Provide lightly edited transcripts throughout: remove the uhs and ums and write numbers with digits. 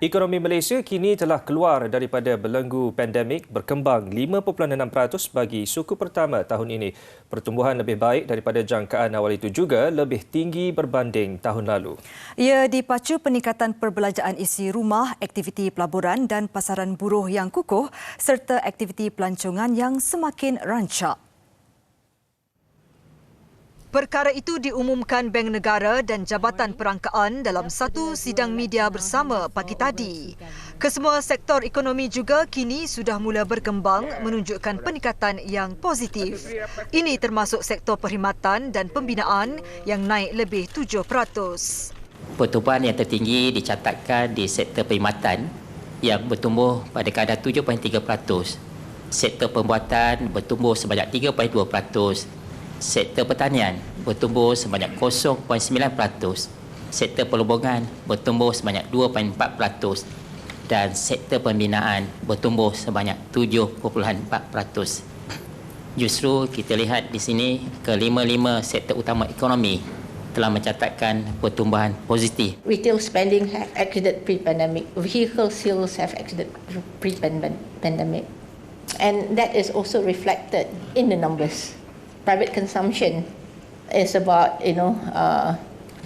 Ekonomi Malaysia kini telah keluar daripada belenggu pandemik, berkembang 5.6% bagi suku pertama tahun ini. Pertumbuhan lebih baik daripada jangkaan awal itu juga lebih tinggi berbanding tahun lalu. Ia dipacu peningkatan perbelanjaan isi rumah, aktiviti pelaburan dan pasaran buruh yang kukuh serta aktiviti pelancongan yang semakin rancak. Perkara itu diumumkan Bank Negara dan Jabatan Perangkaan dalam satu sidang media bersama pagi tadi. Kesemua sektor ekonomi juga kini sudah mula berkembang menunjukkan peningkatan yang positif. Ini termasuk sektor perkhidmatan dan pembinaan yang naik lebih 7%. Pertumbuhan yang tertinggi dicatatkan di sektor perkhidmatan yang bertumbuh pada kadar 7.3%. Sektor pembuatan bertumbuh sebanyak 3.2%. Sektor pertanian bertumbuh sebanyak 0.9%. Sektor perhubungan bertumbuh sebanyak 2.4%. Dan sektor pembinaan bertumbuh sebanyak 7.4%. Justru kita lihat di sini kelima-lima sektor utama ekonomi telah mencatatkan pertumbuhan positif. Retail spending have exceeded pre-pandemic. Vehicle sales have exceeded pre-pandemic. And that is also reflected in the numbers. Private consumption is about 5.9%,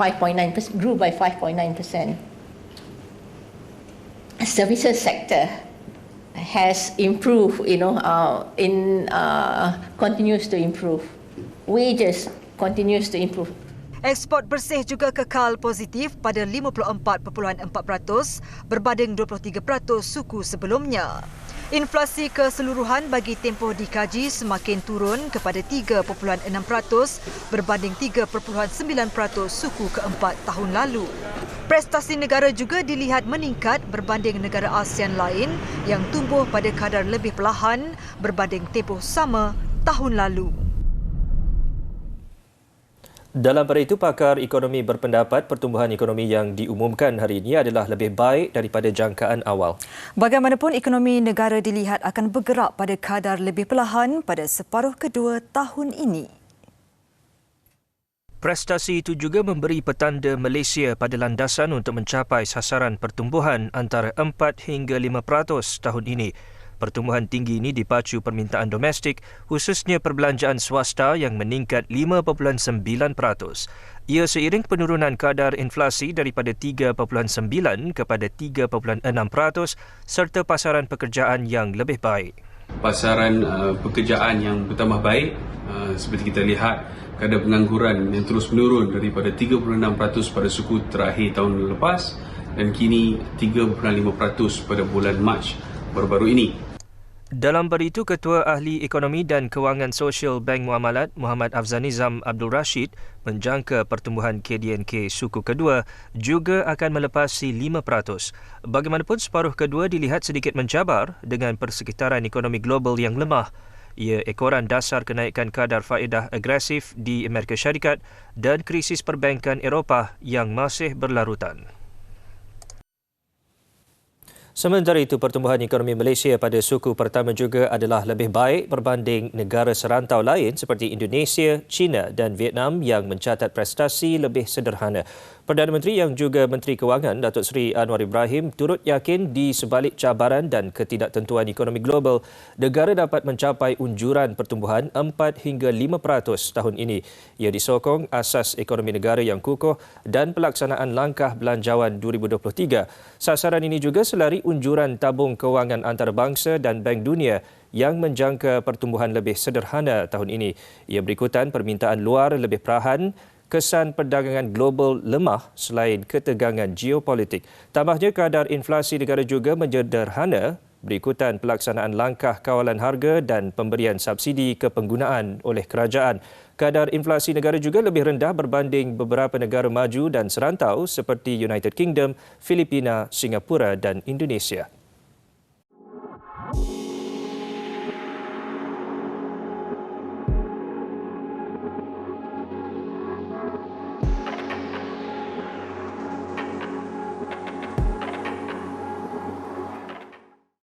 grew by 5.9%. Services sector has improved, continues to improve. Wages continues to improve. Ekspor bersih juga kekal positif pada 54.4% berbanding 23% suku sebelumnya. Inflasi keseluruhan bagi tempoh dikaji semakin turun kepada 3.6% berbanding 3.9% suku keempat tahun lalu. Prestasi negara juga dilihat meningkat berbanding negara ASEAN lain yang tumbuh pada kadar lebih perlahan berbanding tempoh sama tahun lalu. Dalam pada itu, pakar ekonomi berpendapat pertumbuhan ekonomi yang diumumkan hari ini adalah lebih baik daripada jangkaan awal. Bagaimanapun, ekonomi negara dilihat akan bergerak pada kadar lebih perlahan pada separuh kedua tahun ini. Prestasi itu juga memberi petanda Malaysia pada landasan untuk mencapai sasaran pertumbuhan antara 4 hingga 5% tahun ini. Pertumbuhan tinggi ini dipacu permintaan domestik, khususnya perbelanjaan swasta yang meningkat 5.9%. Ia seiring penurunan kadar inflasi daripada 3.9 kepada 3.6% serta pasaran pekerjaan yang lebih baik. Pasaran pekerjaan yang bertambah baik, seperti kita lihat kadar pengangguran yang terus menurun daripada 36% pada suku terakhir tahun lepas dan kini 3.5% pada bulan Mac baru-baru ini. Dalam pada itu, Ketua Ahli Ekonomi dan Kewangan Sosial Bank Muamalat Muhammad Afzanizam Abdul Rashid menjangka pertumbuhan KDNK suku kedua juga akan melepasi 5%. Bagaimanapun, separuh kedua dilihat sedikit mencabar dengan persekitaran ekonomi global yang lemah. Ia ekoran dasar kenaikan kadar faedah agresif di Amerika Syarikat dan krisis perbankan Eropah yang masih berlarutan. Sementara itu, pertumbuhan ekonomi Malaysia pada suku pertama juga adalah lebih baik berbanding negara serantau lain seperti Indonesia, China dan Vietnam yang mencatat prestasi lebih sederhana. Perdana Menteri yang juga Menteri Kewangan, Datuk Seri Anwar Ibrahim, turut yakin di sebalik cabaran dan ketidaktentuan ekonomi global, negara dapat mencapai unjuran pertumbuhan 4 hingga 5% tahun ini. Ia disokong asas ekonomi negara yang kukuh dan pelaksanaan langkah belanjawan 2023. Sasaran ini juga selari unjuran tabung kewangan antarabangsa dan Bank Dunia yang menjangka pertumbuhan lebih sederhana tahun ini. Ia berikutan permintaan luar lebih perahan, kesan perdagangan global lemah selain ketegangan geopolitik. Tambahnya, kadar inflasi negara juga menyederhana berikutan pelaksanaan langkah kawalan harga dan pemberian subsidi kepenggunaan oleh kerajaan. Kadar inflasi negara juga lebih rendah berbanding beberapa negara maju dan serantau seperti United Kingdom, Filipina, Singapura dan Indonesia.